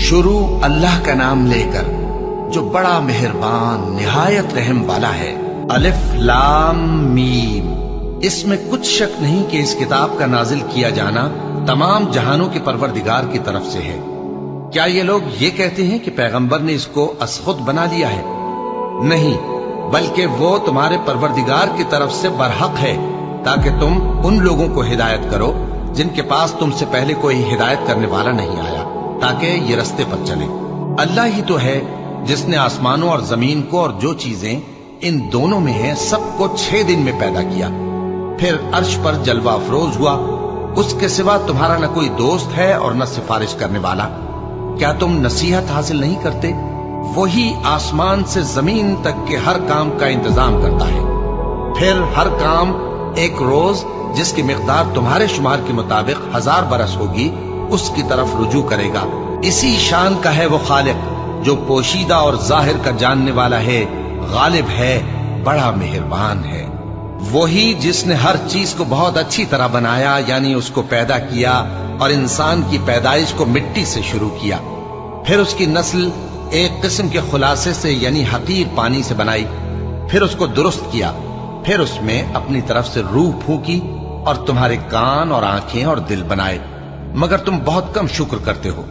शुरू अल्लाह का नाम लेकर जो बड़ा मेहरबान निहायत रहम वाला है। अलिफ लाम मीम। इसमें कुछ शक नहीं कि इस किताब का नाजिल किया जाना तमाम जहानों के परवरदिगार की तरफ से है। क्या ये लोग ये कहते हैं कि पैगंबर ने इसको असखुद बना लिया है? नहीं, बल्कि वो तुम्हारे परवरदिगार की तरफ से बरहक है, ताकि तुम उन लोगों को हिदायत करो जिनके पास तुमसे पहले कोई हिदायत करने वाला नहीं आया, ताकि ये रस्ते पर चले। अल्लाह ही तो है जिसने आसमानों और जमीन को और जो चीजें इन दोनों में हैं सबको 6 दिन में पैदा किया, फिर अर्श पर जलवा अफरोज हुआ। उसके सिवा तुम्हारा न कोई दोस्त है और न सिफारिश करने वाला। क्या तुम नसीहत हासिल नहीं करते? वही आसमान से जमीन तक के हर काम का इंतजाम करता है, फिर हर काम एक रोज जिसकी मिकदार तुम्हारे शुमार के मुताबिक 1000 बरस होगी उसकी तरफ रुजू करेगा। इसी शान का है वो खालिक जो पोशीदा और जाहिर का जानने वाला है, गालिब है, बड़ा मेहरबान है। वही जिसने हर चीज को बहुत अच्छी तरह बनाया, यानी उसको पैदा किया और इंसान की पैदाइश को मिट्टी से शुरू किया, फिर उसकी नस्ल एक किस्म के खुलासे से यानी हकीर पानी से बनाई, फिर उसको दुरुस्त किया, फिर उसमें अपनी तरफ से रूह फूंकी और तुम्हारे कान और आंखें और दिल बनाए, मगर तुम बहुत कम शुक्र करते हो।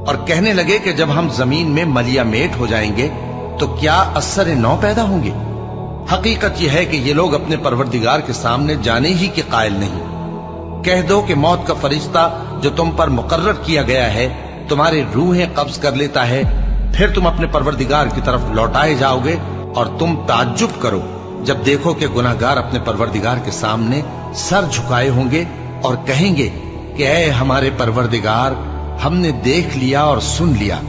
और कहने लगे कि जब हम जमीन में मलिया मेट हो जाएंगे तो क्या असर नौ पैदा होंगे। हकीकत यह है कि ये लोग अपने परवरदिगार के सामने जाने ही के कायल नहीं। कह दो कि मौत का फरिश्ता जो तुम पर मुकर्रर किया गया है तुम्हारी रूहें कब्ज कर लेता है, फिर तुम अपने परवरदिगार की तरफ लौटाए जाओगे और तुम ताज्जुब करो जब देखो कि गुनाहगार अपने परवरदिगार के सामने सर झुकाए होंगे और कहेंगे कि ऐ हमारे परवरदिगार, हमने देख लिया और सुन लिया,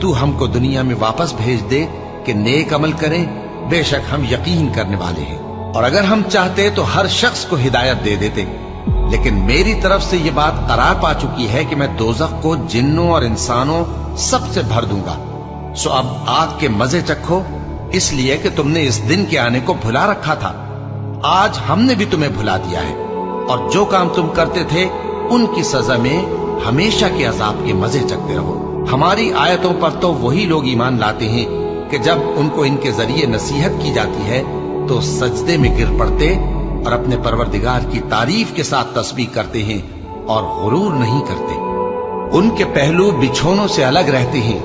तू हमको दुनिया में वापस भेज दे कि नेक अमल करें, बेशक हम यकीन करने वाले हैं। और अगर हम चाहते तो हर शख्स को हिदायत दे देते, लेकिन मेरी तरफ से ये बात करार पा चुकी है कि मैं दोज़ख को जिन्नों और इंसानों सबसे भर दूंगा। सो अब आग के मजे चखो, इसलिए कि तुमने इस दिन के आने को भुला रखा था। आज हमने भी तुम्हें भुला दिया है, और जो काम तुम करते थे उनकी सजा में हमेशा के अजाब के मजे चखते रहो। हमारी आयतों पर तो वही लोग ईमान लाते हैं कि जब उनको इनके जरिए नसीहत की जाती है तो सजदे में गिर पड़ते और अपने परवरदिगार की तारीफ के साथ तस्बीह करते हैं और गुरूर नहीं करते। उनके पहलू बिछोनों से अलग रहते हैं,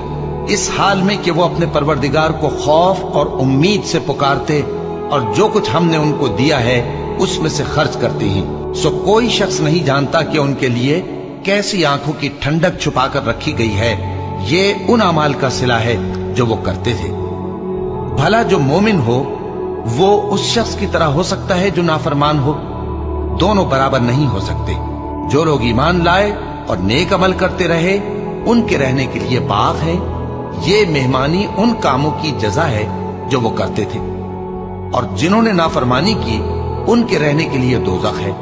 इस हाल में कि वो अपने परवरदिगार को खौफ और उम्मीद से पुकारते और जो कुछ हमने उनको दिया है उसमें से खर्च करते हैं। सो कोई शख्स नहीं जानता कि उनके लिए कैसी आंखों की ठंडक छुपाकर रखी गई है। ये उन अमाल का सिला है जो वो करते थे। भला जो मोमिन हो वो उस शख्स की तरह हो सकता है जो नाफरमान हो? दोनों बराबर नहीं हो सकते। जो लोग ईमान लाए और नेक अमल करते रहे उनके रहने के लिए बाग है। ये मेहमानी उन कामों की जजा है जो वो करते थे, और जिन्होंने नाफरमानी की उनके रहने के लिए दोज़ख है।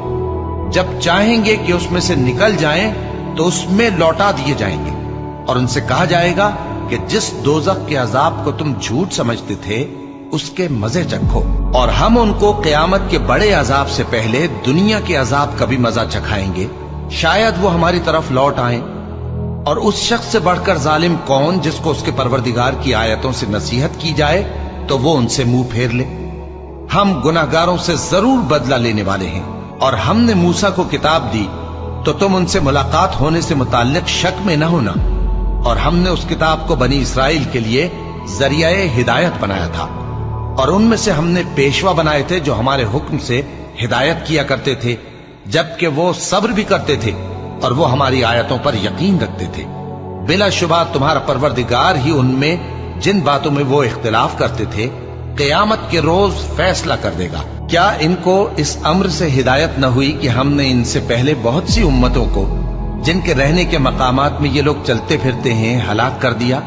जब चाहेंगे कि उसमें से निकल जाएं तो उसमें लौटा दिए जाएंगे और उनसे कहा जाएगा कि जिस दोज़ख के अजाब को तुम झूठ समझते थे उसके मजे चखो, और हम उनको क़यामत के बड़े अजाब से पहले दुनिया के अजाब का भी मजा चखाएंगे। शायद वो हमारी तरफ लौट आए। और उस शख्स से बढ़कर जालिम कौन जिसको उसके परवरदिगार की आयतों से नसीहत की जाए तो वो उनसे मुंह फेर ले। हम गुनाहगारों से जरूर बदला लेने वाले हैं। और हमने मूसा को किताब दी तो तुम उनसे मुलाकात होने से मुताल्लिक शक में न होना, और हमने उस किताब को बनी इसराइल के लिए जरियाए हिदायत बनाया था, और उनमें से हमने पेशवा बनाए थे जो हमारे हुक्म से हिदायत किया करते थे, जबकि वो सब्र भी करते थे और वो हमारी आयतों पर यकीन रखते थे। बिलाशुबा तुम्हारा परवरदिगार ही उनमें जिन बातों में वो इख्तिलाफ करते थे क़यामत के रोज फैसला कर देगा। क्या इनको इस अम्र से हिदायत न हुई कि हमने इनसे पहले बहुत सी उम्मतों को जिनके रहने के मकामात में ये लोग चलते फिरते हैं हलाक कर दिया?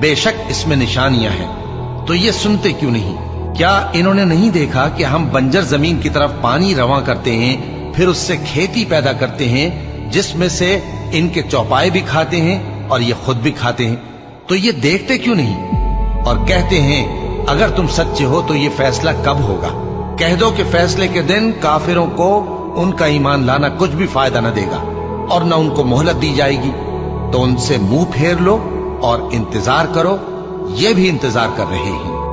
बेशक इसमें निशानियां हैं, तो ये सुनते क्यों नहीं? क्या इन्होंने नहीं देखा कि हम बंजर जमीन की तरफ पानी रवां करते हैं, फिर उससे खेती पैदा करते हैं जिसमें से इनके चौपाए भी खाते हैं और ये खुद भी खाते हैं? तो ये देखते क्यों नहीं? और कहते हैं अगर तुम सच्चे हो तो ये फैसला कब होगा? कह दो कि फैसले के दिन काफिरों को उनका ईमान लाना कुछ भी फायदा न देगा और न उनको मोहलत दी जाएगी। तो उनसे मुंह फेर लो और इंतजार करो, ये भी इंतजार कर रहे हैं।